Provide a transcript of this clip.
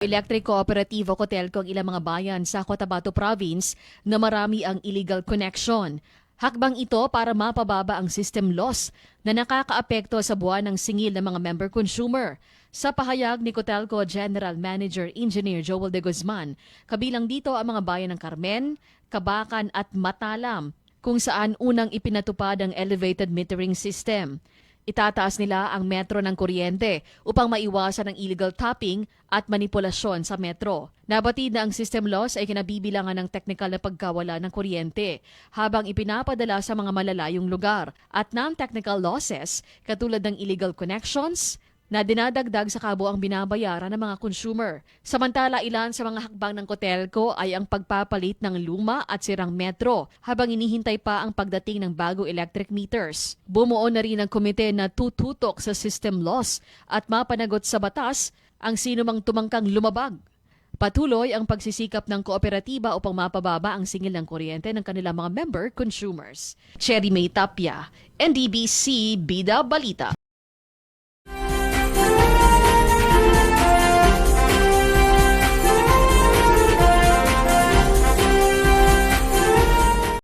Electric Cooperativo Cotelco ang ilang mga bayan sa Cotabato Province na marami ang illegal connection. Hakbang ito para mapababa ang system loss na nakakaapekto sa buwan ng singil ng mga member consumer. Sa pahayag ni Cotelco General Manager Engineer Joel de Guzman, kabilang dito ang mga bayan ng Carmen, Cabacan at Matalam, kung saan unang ipinatupad ang elevated metering system. Itataas nila ang metro ng kuryente upang maiwasan ang illegal tapping at manipulasyon sa metro. Nabatid na ang system loss ay kinabibilangan ng teknikal na pagkawala ng kuryente habang ipinapadala sa mga malalayong lugar at non-technical losses katulad ng illegal connections na dinadagdag sa kabuang binabayaran ng mga consumer. Samantala, ilan sa mga hakbang ng Cotelco ay ang pagpapalit ng luma at sirang metro habang inihintay pa ang pagdating ng bago electric meters. Bumuo na rin ang komite na tututok sa system loss at mapanagot sa batas ang sinumang tumangkang lumabag. Patuloy ang pagsisikap ng kooperatiba upang mapababa ang singil ng kuryente ng kanilang mga member consumers. Cherry May Tapia, NDBC Bida Balita.